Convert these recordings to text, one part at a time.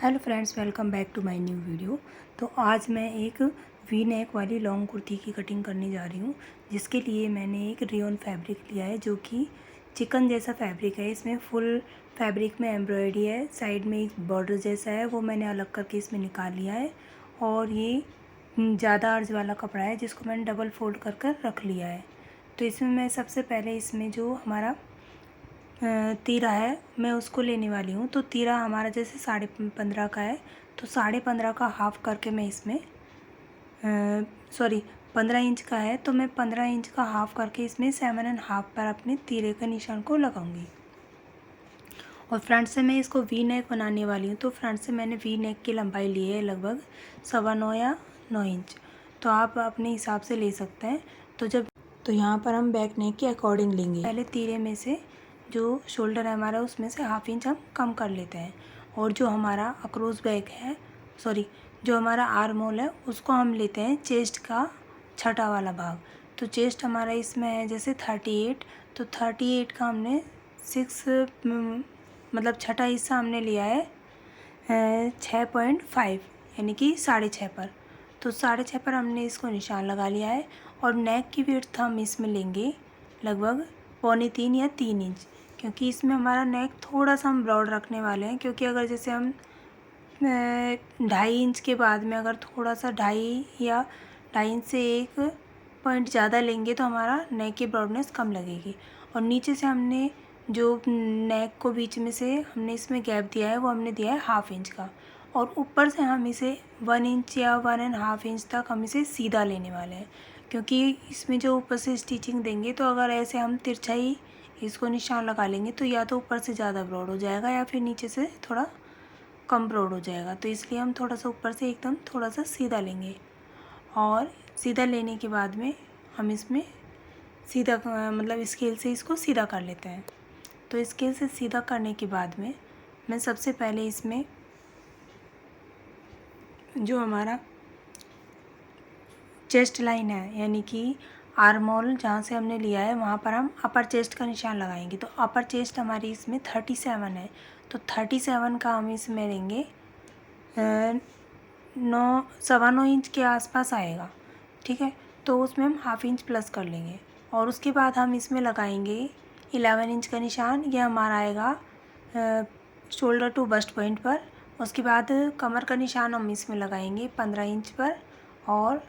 Hello friends, welcome back to my new video. तो आज मैं एक वी नेक वाली लॉन्ग कुर्ती की कटिंग करने जा रही हूँ, जिसके लिए मैंने एक रेयॉन फैब्रिक लिया है जो कि चिकन जैसा फैब्रिक है। इसमें फुल फैब्रिक में एम्ब्रॉयडरी है, साइड में एक बॉर्डर जैसा है, वो मैंने अलग करके इसमें निकाल लिया है। और ये ज़्यादा अर्ज वाला कपड़ा है जिसको मैंने डबल फोल्ड कर कर रख लिया है। तो इसमें मैं सबसे पहले इसमें जो हमारा तीरा है मैं उसको लेने वाली हूँ। तो तीरा हमारा जैसे 15.5 का है, तो 15.5 का हाफ़ करके मैं इसमें 15 इंच का है, तो मैं 15 इंच का हाफ़ करके इसमें 7.5 पर अपने तीरे के निशान को लगाऊंगी। और फ्रंट से मैं इसको वी नेक बनाने वाली हूँ। तो फ्रंट से मैंने वी नेक की लंबाई ली है लगभग 9.25 या 9 इंच, तो आप अपने हिसाब से ले सकते हैं। तो यहाँ पर हम बैक नेक के अकॉर्डिंग लेंगे। पहले तीरे में से जो शोल्डर है हमारा, उसमें से हाफ इंच हम कम कर लेते हैं। और जो हमारा अक्रॉस बैक है, जो हमारा आर्म होल है, उसको हम लेते हैं चेस्ट का छठा वाला भाग। तो चेस्ट हमारा इसमें है जैसे 38, तो 38 का हमने 6 मतलब छठा हिस्सा हमने लिया है 6.5 यानी कि 6.5 पर। तो 6.5 पर हमने इसको निशान लगा लिया है। और नेक की विड्थ हम इसमें लेंगे लगभग 2.25 या 3 इंच, क्योंकि इसमें हमारा नेक थोड़ा सा हम ब्रॉड रखने वाले हैं। क्योंकि अगर जैसे हम 2.5 इंच के बाद में अगर थोड़ा सा 2.5 या 2.5 इंच से 1 पॉइंट ज़्यादा लेंगे तो हमारा नेक की ब्रॉडनेस कम लगेगी। और नीचे से हमने जो नेक को बीच में से हमने इसमें गैप दिया है वो हमने दिया है हाफ इंच का। और ऊपर से हम इसे 1 इंच या 1.5 इंच तक हम इसे सीधा लेने वाले हैं। क्योंकि इसमें जो ऊपर से स्टिचिंग देंगे, तो अगर ऐसे हम तिरछाई इसको निशान लगा लेंगे तो या तो ऊपर से ज़्यादा ब्रॉड हो जाएगा या फिर नीचे से थोड़ा कम ब्रॉड हो जाएगा। तो इसलिए हम थोड़ा सा ऊपर से एकदम थोड़ा सा सीधा लेंगे। और सीधा लेने के बाद में हम इसमें सीधा मतलब स्केल से इसको सीधा कर लेते हैं। तो स्केल से सीधा करने के बाद में मैं सबसे पहले इसमें जो हमारा चेस्ट लाइन है, यानी कि आर्म होल जहाँ से हमने लिया है वहाँ पर हम अपर चेस्ट का निशान लगाएंगे। तो अपर चेस्ट हमारी इसमें 37 है, तो 37 का हम इसमें लेंगे 9.25 इंच के आसपास आएगा। ठीक है, तो उसमें हम हाफ इंच प्लस कर लेंगे। और उसके बाद हम इसमें लगाएंगे 11 इंच का निशान। यह हमारा आएगा शोल्डर टू बस्ट पॉइंट पर। उसके बाद कमर का निशान हम इसमें लगाएंगे 15 इंच पर, और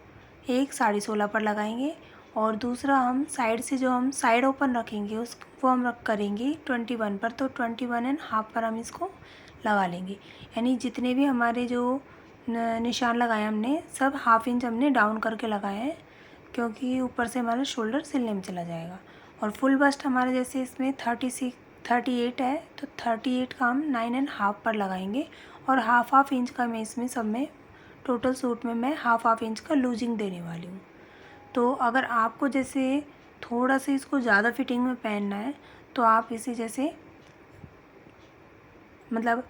एक 16.5 पर लगाएंगे। और दूसरा हम साइड से जो हम साइड ओपन रखेंगे वो हम करेंगे 21 पर। तो 21.5 पर हम इसको लगा लेंगे। यानी जितने भी हमारे जो निशान लगाए हमने सब हाफ इंच हमने डाउन करके लगाए हैं, क्योंकि ऊपर से हमारा शोल्डर सिलने में चला जाएगा। और फुल बस्ट हमारे जैसे इसमें 38 है, तो 38 का हम 9.5 पर लगाएंगे। और हाफ इंच का मैं इसमें सब में टोटल सूट में मैं हाफ इंच का लूजिंग देने वाली हूँ। तो अगर आपको जैसे थोड़ा सा इसको ज़्यादा फिटिंग में पहनना है तो आप इसे जैसे मतलब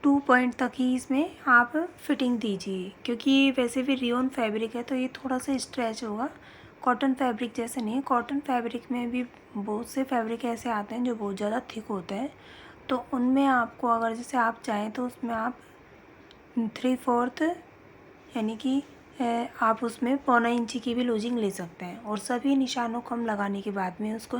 2 पॉइंट तक ही इसमें आप फिटिंग दीजिए, क्योंकि ये वैसे भी रेयॉन फैब्रिक है तो ये थोड़ा सा स्ट्रेच होगा। कॉटन फैब्रिक जैसे नहीं है। कॉटन फैब्रिक में भी बहुत से फैब्रिक ऐसे आते हैं जो बहुत ज़्यादा थिक होते हैं, तो उनमें आपको अगर जैसे आप चाहें तो उसमें आप 3/4 यानी कि आप उसमें 1.25 इंची की भी लूजिंग ले सकते हैं। और सभी निशानों को हम लगाने के बाद में उसको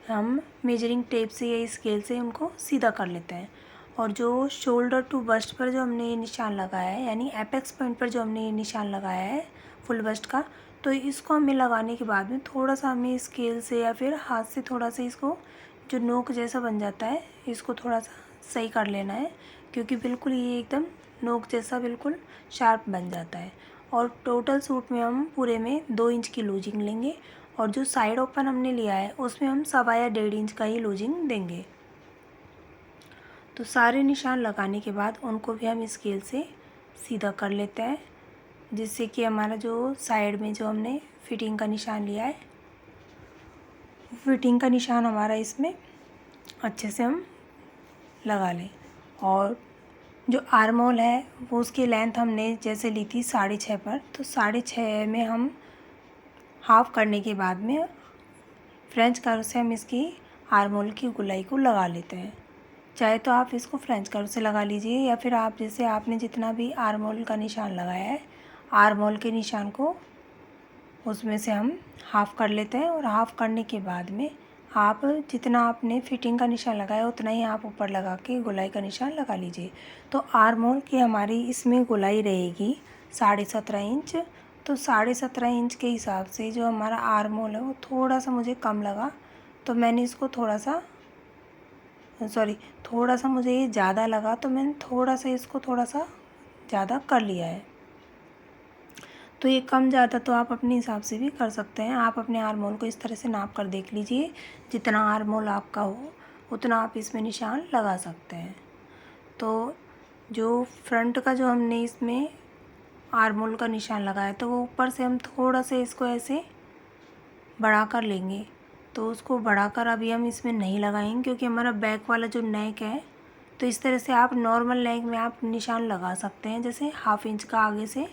हम मेजरिंग टेप से या स्केल से उनको सीधा कर लेते हैं। और जो शोल्डर टू बस्ट पर जो हमने ये निशान लगाया है, यानी एपेक्स पॉइंट पर जो हमने ये निशान लगाया है फुल बस्ट का, तो इसको हमें लगाने के बाद में थोड़ा सा हमें स्केल से या फिर हाथ से थोड़ा सा इसको जो नोक जैसा बन जाता है इसको थोड़ा सा सही कर लेना है, क्योंकि बिल्कुल ये एकदम नोक जैसा बिल्कुल शार्प बन जाता है। और टोटल सूट में हम पूरे में 2 इंच की लूजिंग लेंगे। और जो साइड ओपन हमने लिया है उसमें हम 1.25 या 1.5 इंच का ही लूजिंग देंगे। तो सारे निशान लगाने के बाद उनको भी हम स्केल से सीधा कर लेते हैं, जिससे कि हमारा जो साइड में जो हमने फिटिंग का निशान लिया है, फिटिंग का निशान हमारा इसमें अच्छे से हम लगा लें। और जो आर्म होल है वो उसकी लेंथ हमने जैसे ली थी 6.5 पर, तो 6.5 में हम हाफ करने के बाद में फ्रेंच कर्व से हम इसकी आर्म होल की गोलाई को लगा लेते हैं। चाहे तो आप इसको फ्रेंच कर्व से लगा लीजिए, या फिर आप जैसे आपने जितना भी आर्म होल का निशान लगाया है, आर्म होल के निशान को उसमें से हम हाफ़ कर लेते हैं, और हाफ़ करने के बाद में आप जितना आपने फिटिंग का निशान लगाया उतना ही आप ऊपर लगा के गोलाई का निशान लगा लीजिए। तो आर्म होल की हमारी इसमें गोलाई रहेगी 17.5 इंच। तो 17.5 इंच के हिसाब से जो हमारा आर्म होल है वो थोड़ा सा मुझे कम लगा, तो मैंने इसको थोड़ा सा मुझे ये ज़्यादा लगा, तो मैंने थोड़ा सा इसको थोड़ा सा ज़्यादा कर लिया है। तो ये कम ज़्यादा तो आप अपने हिसाब से भी कर सकते हैं। आप अपने आर्म होल को इस तरह से नाप कर देख लीजिए, जितना आर्म होल आपका हो उतना आप इसमें निशान लगा सकते हैं। तो जो फ्रंट का जो हमने इसमें आर्म होल का निशान लगाया, तो वो ऊपर से हम थोड़ा सा इसको ऐसे बढ़ा कर लेंगे। तो उसको बढ़ाकर अभी हम इसमें नहीं लगाएंगे, क्योंकि हमारा बैक वाला जो नेक है, तो इस तरह से आप नॉर्मल नेक में आप निशान लगा सकते हैं। जैसे 1/2 इंच का आगे से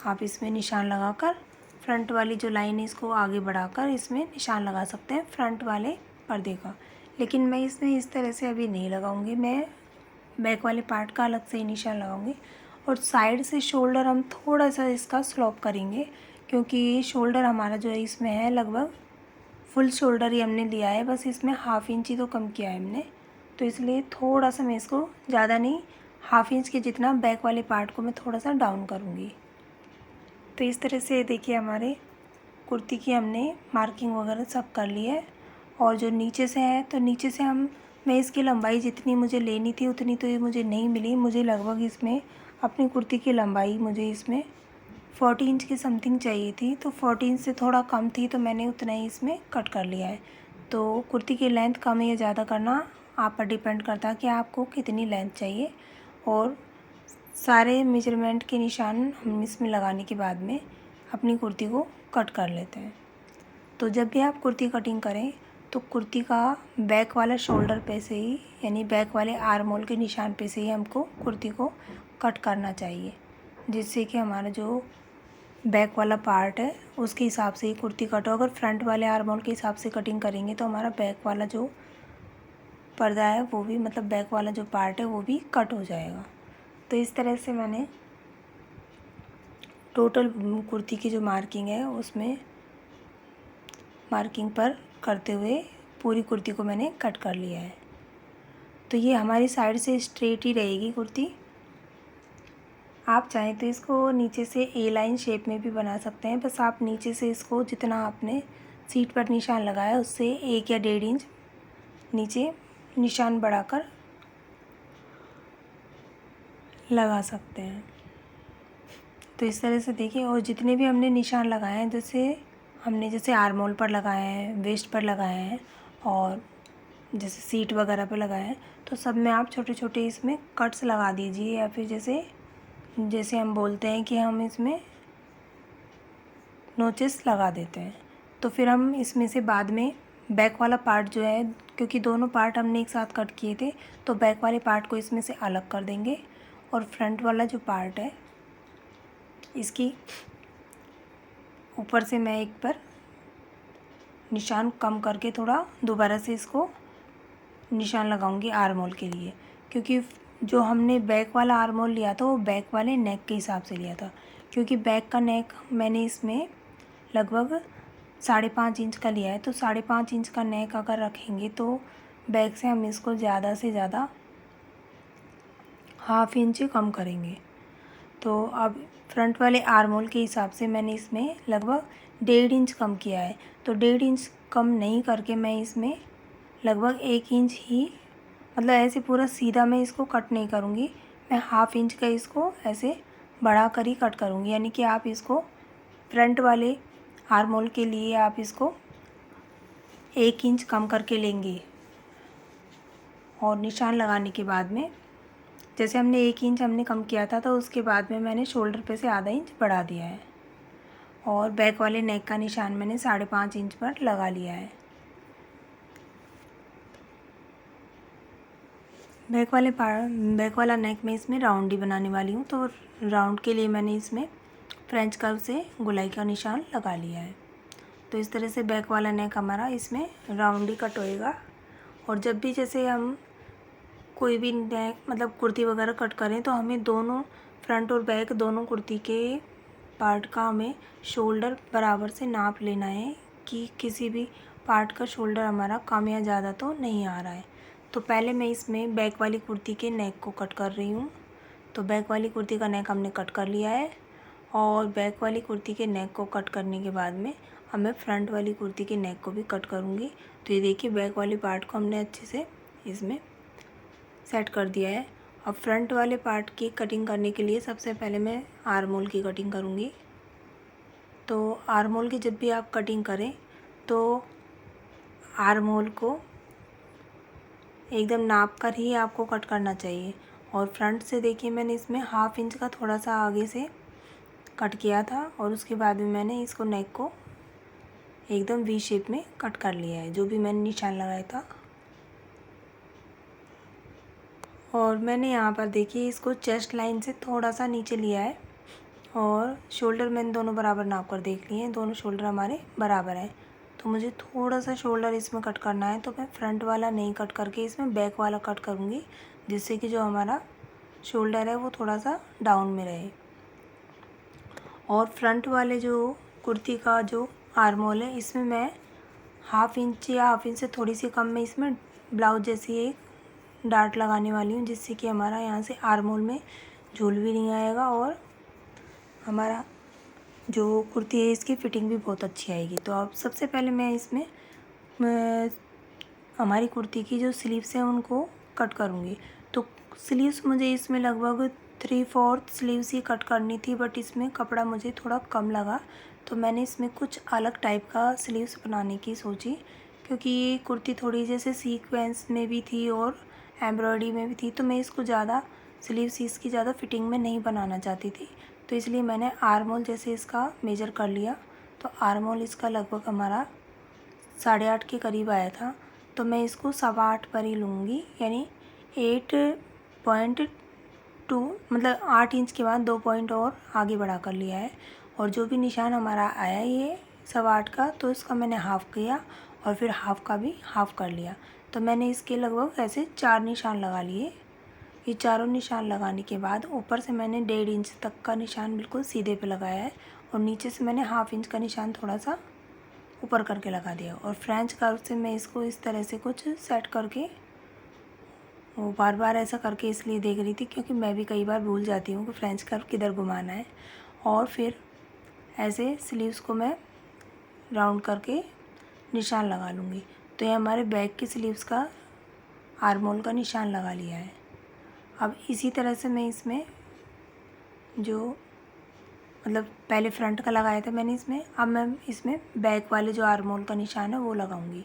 आप इसमें निशान लगाकर फ्रंट वाली जो लाइन है इसको आगे बढ़ाकर इसमें निशान लगा सकते हैं फ्रंट वाले पर्दे का। लेकिन मैं इसमें इस तरह से अभी नहीं लगाऊंगी, मैं बैक वाले पार्ट का अलग से ही निशान लगाऊंगी। और साइड से शोल्डर हम थोड़ा सा इसका स्लॉप करेंगे, क्योंकि शोल्डर हमारा जो है इसमें है लगभग फुल शोल्डर ही हमने लिया है, बस इसमें 1/2 इंच ही तो कम किया है हमने। तो इसलिए थोड़ा सा मैं इसको ज़्यादा नहीं, 1/2 इंच के जितना बैक वाले पार्ट को मैं थोड़ा सा डाउन करूँगी। तो इस तरह से देखिए हमारे कुर्ती की हमने मार्किंग वगैरह सब कर ली है। और जो नीचे से है, तो नीचे से मैं इसकी लंबाई जितनी मुझे लेनी थी उतनी तो ये मुझे नहीं मिली। मुझे लगभग इसमें अपनी कुर्ती की लंबाई मुझे इसमें 40 इंच की समथिंग चाहिए थी, तो 40 इंच से थोड़ा कम थी, तो मैंने उतना ही इसमें कट कर लिया है। तो कुर्ती की लेंथ कम या ज़्यादा करना आप पर डिपेंड करता है कि आपको कितनी लेंथ चाहिए। और सारे मेजरमेंट के निशान हम इसमें लगाने के बाद में अपनी कुर्ती को कट कर लेते हैं। तो जब भी आप कुर्ती कटिंग करें तो कुर्ती का बैक वाला शोल्डर पे से ही, यानी बैक वाले आर्म होल के निशान पे से ही हमको कुर्ती को कट करना चाहिए, जिससे कि हमारा जो बैक वाला पार्ट है उसके हिसाब से ही कुर्ती कट हो। अगर फ्रंट वाले आर्म होल के हिसाब से कटिंग करेंगे तो हमारा बैक वाला जो पर्दा है वो भी, मतलब बैक वाला जो पार्ट है वो भी कट हो जाएगा। तो इस तरह से मैंने टोटल कुर्ती की जो मार्किंग है उसमें मार्किंग पर करते हुए पूरी कुर्ती को मैंने कट कर लिया है। तो ये हमारी साइड से स्ट्रेट ही रहेगी कुर्ती। आप चाहें तो इसको नीचे से ए लाइन शेप में भी बना सकते हैं, बस आप नीचे से इसको जितना आपने सीट पर निशान लगाया उससे 1 या 1.5 इंच नीचे निशान बढ़ाकर लगा सकते हैं। तो इस तरह से देखिए, और जितने भी हमने निशान लगाए हैं, जैसे आर्म होल पर लगाए हैं, वेस्ट पर लगाए हैं, और जैसे सीट वगैरह पर लगाए हैं, तो सब में आप छोटे छोटे इसमें कट्स लगा दीजिए, या फिर जैसे हम बोलते हैं कि हम इसमें नोचेस लगा देते हैं। तो फिर हम इसमें से बाद में बैक वाला पार्ट जो है, क्योंकि दोनों पार्ट हमने एक साथ कट किए थे, तो बैक वाले पार्ट को इसमें से अलग कर देंगे। और फ्रंट वाला जो पार्ट है इसकी ऊपर से मैं एक पर निशान कम करके थोड़ा दोबारा से इसको निशान लगाऊंगी आर्म होल के लिए, क्योंकि जो हमने बैक वाला आर्म होल लिया था वो बैक वाले नेक के हिसाब से लिया था। क्योंकि बैक का नेक मैंने इसमें लगभग 5.5 इंच का लिया है, तो 5.5 इंच का नेक अगर रखेंगे तो बैक से हम इसको ज़्यादा से ज़्यादा 1/2 इंच कम करेंगे। तो अब फ्रंट वाले आर्म होल के हिसाब से मैंने इसमें लगभग 1.5 इंच कम किया है। तो 1.5 इंच कम नहीं करके मैं इसमें लगभग 1 इंच ही, मतलब ऐसे पूरा सीधा मैं इसको कट नहीं करूँगी, मैं 1/2 इंच का इसको ऐसे बढ़ा कर ही कट करूँगी। यानी कि आप इसको फ्रंट वाले आर्म होल के लिए आप इसको 1 इंच कम करके लेंगे, और निशान लगाने के बाद में जैसे हमने 1 इंच हमने कम किया था, तो उसके बाद में मैंने शोल्डर पे से आधा इंच बढ़ा दिया है, और बैक वाले नेक का निशान मैंने 5.5 इंच पर लगा लिया है। बैक वाला नेक में इसमें राउंड ही बनाने वाली हूँ, तो राउंड के लिए मैंने इसमें फ्रेंच कर्व से गोलाई का निशान लगा लिया है। तो इस तरह से बैक वाला नेक हमारा इसमें राउंड ही कट होएगा। और जब भी जैसे हम कोई भी नेक मतलब कुर्ती वगैरह कट करें तो हमें दोनों फ्रंट और बैक दोनों कुर्ती के पार्ट का हमें शोल्डर बराबर से नाप लेना है कि किसी भी पार्ट का शोल्डर हमारा कम या ज़्यादा तो नहीं आ रहा है। तो पहले मैं इसमें बैक वाली कुर्ती के नेक को कट कर रही हूँ। तो बैक वाली कुर्ती का नेक हमने कट कर लिया है और बैक वाली कुर्ती के नेक को कट करने के बाद में अब मैं फ्रंट वाली कुर्ती के नेक को भी कट करूँगी। तो ये देखिए बैक वाली पार्ट को हमने अच्छे से इसमें सेट कर दिया है। अब फ्रंट वाले पार्ट की कटिंग करने के लिए सबसे पहले मैं आर्म होल की कटिंग करूँगी। तो आर्म होल की जब भी आप कटिंग करें तो आर्म होल को एकदम नाप कर ही आपको कट करना चाहिए। और फ्रंट से देखिए मैंने इसमें 1/2 इंच का थोड़ा सा आगे से कट किया था और उसके बाद में मैंने इसको नेक को एकदम वी शेप में कट कर लिया है, जो भी मैंने निशान लगाया था। और मैंने यहाँ पर देखिए इसको चेस्ट लाइन से थोड़ा सा नीचे लिया है और शोल्डर मैंने दोनों बराबर नाप कर देख लिए हैं, दोनों शोल्डर हमारे बराबर हैं। तो मुझे थोड़ा सा शोल्डर इसमें कट करना है, तो मैं फ्रंट वाला नहीं कट करके इसमें बैक वाला कट करूँगी, जिससे कि जो हमारा शोल्डर है वो थोड़ा सा डाउन में रहे। और फ्रंट वाले जो कुर्ती का जो आर्म होल है इसमें मैं 1/2 इंच या 1/2 इंच से थोड़ी सी कम में इसमें ब्लाउज जैसी एक डार्ट लगाने वाली हूँ, जिससे कि हमारा यहाँ से आर्म होल में झूल भी नहीं आएगा और हमारा जो कुर्ती है इसकी फ़िटिंग भी बहुत अच्छी आएगी। तो अब सबसे पहले मैं इसमें हमारी कुर्ती की जो स्लीव्स हैं उनको कट करूँगी। तो स्लीव्स मुझे इसमें लगभग 3/4 स्लीव्स ही कट करनी थी, बट इसमें कपड़ा मुझे थोड़ा कम लगा, तो मैंने इसमें कुछ अलग टाइप का स्लीव्स बनाने की सोची। क्योंकि ये कुर्ती थोड़ी जैसे सीक्वेंस में भी थी और एम्ब्रॉयडरी में भी थी, तो मैं इसको ज़्यादा स्लीव्स इसकी ज़्यादा फिटिंग में नहीं बनाना चाहती थी। तो इसलिए मैंने आर्म होल जैसे इसका मेजर कर लिया। तो आर्म होल इसका लगभग हमारा 8.5 के करीब आया था, तो मैं इसको 8.25 पर ही लूँगी, यानी 8.2 मतलब 8 इंच के बाद 2 पॉइंट और आगे बढ़ा कर लिया है। और जो भी निशान हमारा आया ये 8.25 का, तो इसका मैंने हाफ़ किया और फिर हाफ़ का भी हाफ़ कर लिया। तो मैंने इसके लगभग ऐसे 4 निशान लगा लिए। ये चारों निशान लगाने के बाद ऊपर से मैंने 1.5 इंच तक का निशान बिल्कुल सीधे पे लगाया है और नीचे से मैंने 1/2 इंच का निशान थोड़ा सा ऊपर करके लगा दिया। और फ्रेंच कर्व से मैं इसको इस तरह से कुछ सेट करके, वो बार बार ऐसा करके इसलिए देख रही थी क्योंकि मैं भी कई बार भूल जाती हूँ कि फ्रेंच कर्व किधर घुमाना है। और फिर ऐसे स्लीव्स को मैं राउंड करके निशान लगा लूँगी। तो ये हमारे बैक की स्लीव्स का आर्म होल का निशान लगा लिया है। अब इसी तरह से मैं इसमें जो मतलब पहले फ्रंट का लगाया था मैंने इसमें, अब मैं इसमें बैक वाले जो आर्म होल का निशान है वो लगाऊंगी।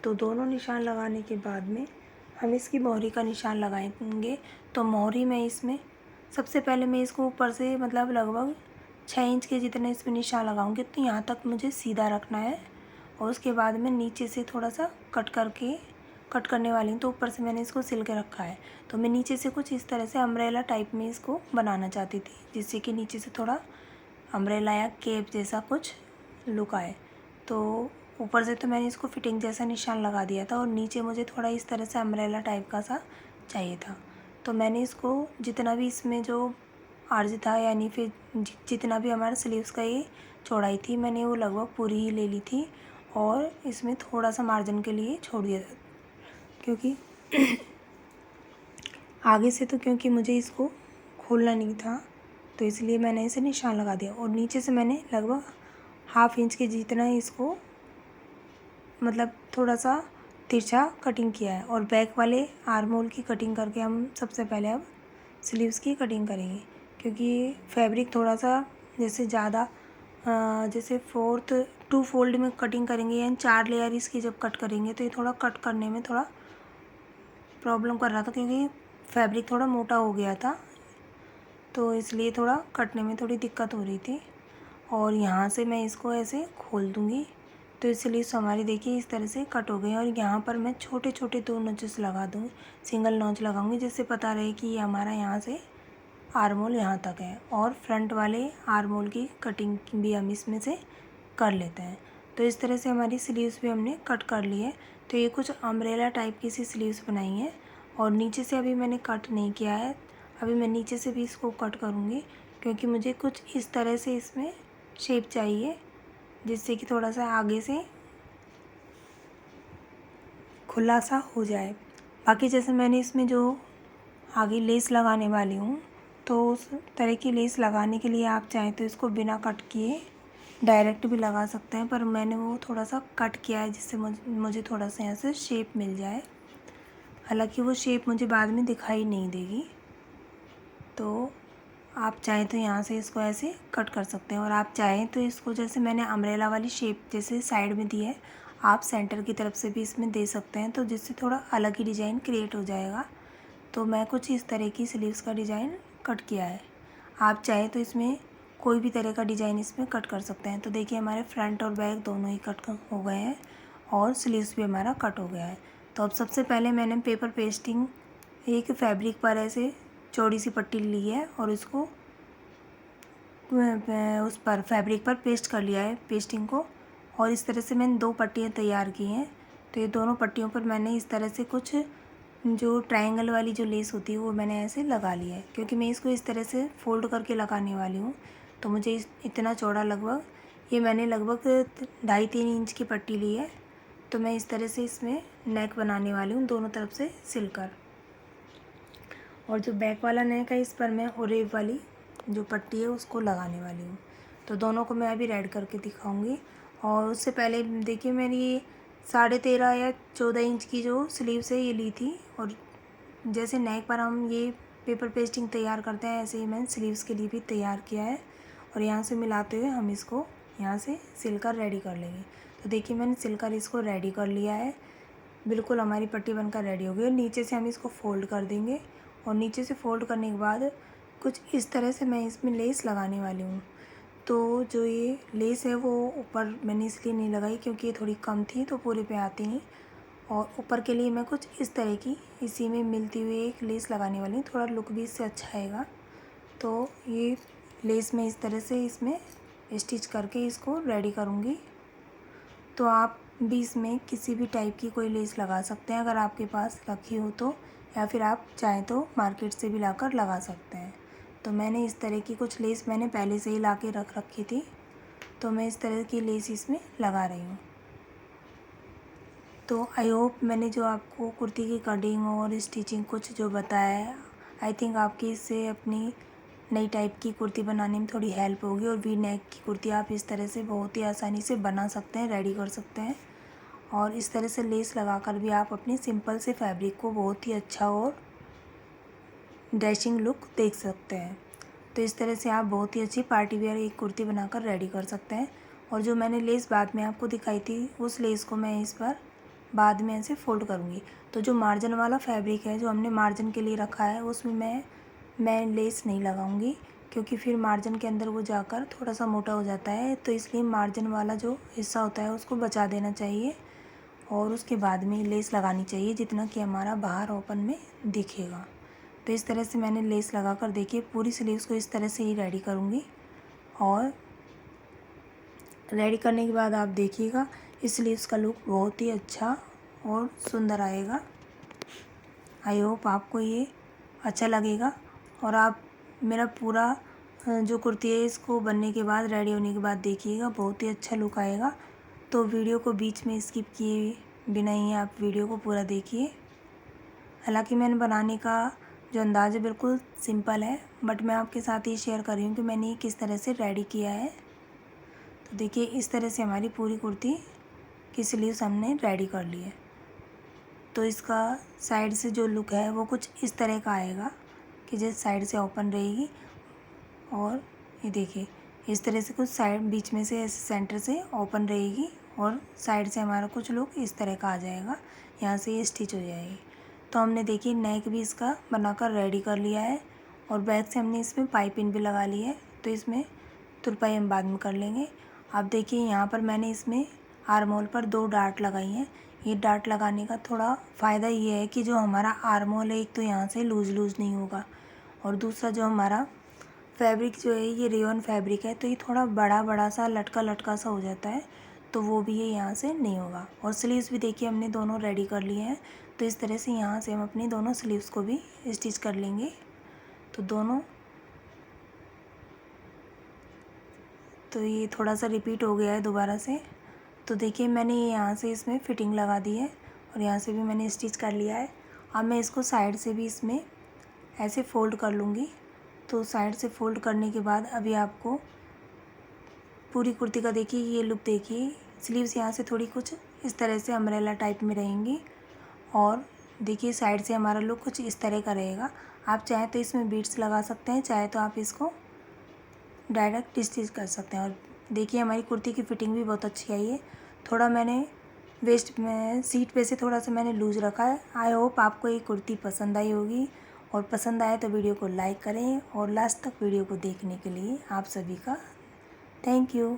तो दोनों निशान लगाने के बाद में हम इसकी मोहरी का निशान लगाएंगे। तो मोहरी में इसमें सबसे पहले मैं इसको ऊपर से मतलब लगभग 6 इंच के जितने इसमें निशान लगाऊंगी, तो यहाँ तक मुझे सीधा रखना है। और उसके बाद में नीचे से थोड़ा सा कट करने वाली हूँ, तो ऊपर से मैंने इसको सिल के रखा है। तो मैं नीचे से कुछ इस तरह से अम्ब्रेला टाइप में इसको बनाना चाहती थी, जिससे कि नीचे से थोड़ा अम्ब्रेला या केप जैसा कुछ लुक आए। तो ऊपर से तो मैंने इसको फिटिंग जैसा निशान लगा दिया था और नीचे मुझे थोड़ा इस तरह से अम्ब्रेला टाइप का सा चाहिए था। तो मैंने इसको जितना भी इसमें जो आर्ज था, यानी फिर जितना भी हमारे स्लीव्स का ये चौड़ाई थी, मैंने वो लगभग पूरी ही ले ली थी और इसमें थोड़ा सा मार्जिन के लिए छोड़ दिया था, क्योंकि आगे से तो क्योंकि मुझे इसको खोलना नहीं था, तो इसलिए मैंने इसे निशान लगा दिया। और नीचे से मैंने लगभग 1/2 इंच के जितना इसको मतलब थोड़ा सा तिरछा कटिंग किया है। और बैक वाले आर्म होल की कटिंग करके हम सबसे पहले अब स्लीव्स की कटिंग करेंगे, क्योंकि फैब्रिक थोड़ा सा जैसे ज़्यादा जैसे 2 फोल्ड में कटिंग करेंगे, यानी 4 लेयर इसकी जब कट करेंगे, तो ये थोड़ा कट करने में थोड़ा प्रॉब्लम कर रहा था, क्योंकि फैब्रिक थोड़ा मोटा हो गया था, तो इसलिए थोड़ा कटने में थोड़ी दिक्कत हो रही थी। और यहाँ से मैं इसको ऐसे खोल दूँगी, तो इसलिए हमारी देखिए इस तरह से कट हो गई। और यहाँ पर मैं छोटे छोटे 2 नोचेस लगा दूँगी, सिंगल नोच लगाऊंगी, जिससे पता रहे कि ये हमारा यहाँ से आर्म होल यहाँ तक है। और फ्रंट वाले आर्म होल की कटिंग भी हम इसमें से कर लेते हैं। तो इस तरह से हमारी स्लीव्स भी हमने कट कर ली है। तो ये कुछ अम्ब्रेला टाइप की सी स्लीव्स बनाई हैं और नीचे से अभी मैंने कट नहीं किया है, अभी मैं नीचे से भी इसको कट करूँगी क्योंकि मुझे कुछ इस तरह से इसमें शेप चाहिए जिससे कि थोड़ा सा आगे से खुला सा हो जाए। बाकी जैसे मैंने इसमें जो आगे लेस लगाने वाली हूँ तो उस तरह की लेस लगाने के लिए आप चाहें तो इसको बिना कट किए डायरेक्ट भी लगा सकते हैं, पर मैंने वो थोड़ा सा कट किया है जिससे मुझे थोड़ा सा यहाँ से शेप मिल जाए। हालांकि वो शेप मुझे बाद में दिखाई नहीं देगी, तो आप चाहें तो यहाँ से इसको ऐसे कट कर सकते हैं। और आप चाहें तो इसको जैसे मैंने अम्ब्रेला वाली शेप जैसे साइड में दी है, आप सेंटर की तरफ से भी इसमें दे सकते हैं, तो जिससे थोड़ा अलग ही डिज़ाइन क्रिएट हो जाएगा। तो मैं कुछ इस तरह की स्लीव्स का डिज़ाइन कट किया है। आप चाहें तो इसमें कोई भी तरह का डिज़ाइन इसमें कट कर सकते हैं। तो देखिए हमारे फ्रंट और बैक दोनों ही कट हो गए हैं और स्लीव्स भी हमारा कट हो गया है। तो अब सबसे पहले मैंने पेपर पेस्टिंग एक फैब्रिक पर ऐसे चौड़ी सी पट्टी ली है और इसको उस पर फैब्रिक पर पेस्ट कर लिया है पेस्टिंग को, और इस तरह से मैंने 2 पट्टियाँ तैयार की हैं। तो ये दोनों पट्टियों पर मैंने इस तरह से कुछ जो ट्रायंगल वाली जो लेस होती है वो मैंने ऐसे लगा लिया है, क्योंकि मैं इसको इस तरह से फ़ोल्ड करके लगाने वाली हूँ। तो मुझे इतना चौड़ा लगभग ये मैंने लगभग 2.5-3 इंच की पट्टी ली है। तो मैं इस तरह से इसमें नेक बनाने वाली हूँ दोनों तरफ से सिलकर, और जो बैक वाला नेक है इस पर मैं ओरेव वाली जो पट्टी है उसको लगाने वाली हूँ। तो दोनों को मैं अभी रेड करके दिखाऊंगी। और उससे पहले देखिए मेरी 13.5 या 14 इंच की जो स्लीव्स है ये ली थी, और जैसे नेक पर हम ये पेपर पेस्टिंग तैयार करते हैं ऐसे ही मैंने स्लीव्स के लिए भी तैयार किया है। और यहाँ से मिलाते हुए हम इसको यहाँ से सिलकर रेडी कर लेंगे। तो देखिए मैंने सिलकर इसको रेडी कर लिया है, बिल्कुल हमारी पट्टी बनकर रेडी हो गई। और नीचे से हम इसको फ़ोल्ड कर देंगे, और नीचे से फ़ोल्ड करने के बाद कुछ इस तरह से मैं इसमें लेस लगाने वाली हूँ। तो जो ये लेस है वो ऊपर मैंने इसलिए नहीं लगाई क्योंकि ये थोड़ी कम थी तो पूरे पे आती नहीं, और ऊपर के लिए मैं कुछ इस तरह की इसी में मिलती हुई एक लेस लगाने वाली हूँ, थोड़ा लुक भी इससे अच्छा आएगा। तो ये लेस मैं इस तरह से इसमें स्टिच करके इसको रेडी करूँगी। तो आप भी इसमें किसी भी टाइप की कोई लेस लगा सकते हैं अगर आपके पास रखी हो तो, या फिर आप चाहें तो मार्केट से भी लाकर लगा सकते हैं। तो मैंने इस तरह की कुछ लेस मैंने पहले से ही ला के रख रखी थी, तो मैं इस तरह की लेस इसमें लगा रही हूँ। तो आई होप मैंने जो आपको कुर्ती की कटिंग और स्टिचिंग कुछ जो बताया है, आई थिंक आपकी इससे अपनी नई टाइप की कुर्ती बनाने में थोड़ी हेल्प होगी। और वी नेक की कुर्ती आप इस तरह से बहुत ही आसानी से बना सकते हैं, रेडी कर सकते हैं। और इस तरह से लेस लगाकर भी आप अपनी सिंपल से फैब्रिक को बहुत ही अच्छा और डैशिंग लुक देख सकते हैं। तो इस तरह से आप बहुत ही अच्छी पार्टी वेयर एक कुर्ती बनाकर रेडी कर सकते हैं। और जो मैंने लेस बाद में आपको दिखाई थी उस लेस को मैं इस पर बाद में ऐसे फ़ोल्ड करूँगी। तो जो मार्जिन वाला फैब्रिक है जो हमने मार्जिन के लिए रखा है उसमें मैं लेस नहीं लगाऊंगी, क्योंकि फिर मार्जिन के अंदर वो जाकर थोड़ा सा मोटा हो जाता है। तो इसलिए मार्जिन वाला जो हिस्सा होता है उसको बचा देना चाहिए, और उसके बाद में लेस लगानी चाहिए जितना कि हमारा बाहर ओपन में दिखेगा। तो इस तरह से मैंने लेस लगा कर देखिए पूरी स्लीव्स को इस तरह से ही रेडी करूँगी। और रेडी करने के बाद आप देखिएगा इस स्लीव्स का लुक बहुत ही अच्छा और सुंदर आएगा। आई होप आपको ये अच्छा लगेगा। और आप मेरा पूरा जो कुर्ती है इसको बनने के बाद रेडी होने के बाद देखिएगा बहुत ही अच्छा लुक आएगा। तो वीडियो को बीच में स्किप किए बिना ही आप वीडियो को पूरा देखिए। हालांकि मैंने बनाने का जो अंदाज़ है बिल्कुल सिंपल है, बट मैं आपके साथ ये शेयर कर रही हूँ कि मैंने ये किस तरह से रेडी किया है। तो देखिए इस तरह से हमारी पूरी कुर्ती की स्लीव्स हमने रेडी कर ली है। तो इसका साइड से जो लुक है वो कुछ इस तरह का आएगा कि जैसे साइड से ओपन रहेगी, और ये देखिए इस तरह से कुछ साइड बीच में से ऐसे सेंटर से ओपन रहेगी, और साइड से हमारा कुछ लुक इस तरह का आ जाएगा, यहाँ से ये स्टिच हो जाएगी। तो हमने देखिए नेक भी इसका बनाकर रेडी कर लिया है, और बैक से हमने इसमें पाइपिंग भी लगा ली है। तो इसमें तुरपाई हम बाद में कर लेंगे। आप देखिए यहाँ पर मैंने इसमें आर्म होल पर 2 डार्ट लगाई हैं। ये डार्ट लगाने का थोड़ा फ़ायदा ये है कि जो हमारा आर्म होल है एक तो यहाँ से लूज़ नहीं होगा, और दूसरा जो हमारा फैब्रिक जो है ये रेयॉन फैब्रिक है तो ये थोड़ा बड़ा सा लटका सा हो जाता है, तो वो भी ये यहाँ से नहीं होगा। और स्लीव्स भी देखिए हमने दोनों रेडी कर लिए हैं। तो इस तरह से यहाँ से हम अपनी दोनों स्लीव्स को भी स्टिच कर लेंगे। तो ये थोड़ा सा रिपीट हो गया है दोबारा से। तो देखिए मैंने यहाँ से इसमें फ़िटिंग लगा दी है और यहाँ से भी मैंने स्टिच कर लिया है। अब मैं इसको साइड से भी इसमें ऐसे फ़ोल्ड कर लूँगी। तो साइड से फ़ोल्ड करने के बाद अभी आपको पूरी कुर्ती का देखिए ये लुक देखिए। स्लीव्स यहाँ से थोड़ी कुछ इस तरह से अम्ब्रेला टाइप में रहेंगी और देखिए साइड से हमारा लुक कुछ इस तरह का रहेगा। आप चाहे तो इसमें बीड्स लगा सकते हैं, चाहे तो आप इसको डायरेक्ट स्टिच कर सकते हैं। और देखिए हमारी कुर्ती की फ़िटिंग भी बहुत अच्छी आई है। थोड़ा मैंने वेस्ट में सीट पे से थोड़ा सा मैंने लूज़ रखा है। आई होप आपको ये कुर्ती पसंद आई होगी, और पसंद आए तो वीडियो को लाइक करें और लास्ट तक वीडियो को देखने के लिए आप सभी का थैंक यू।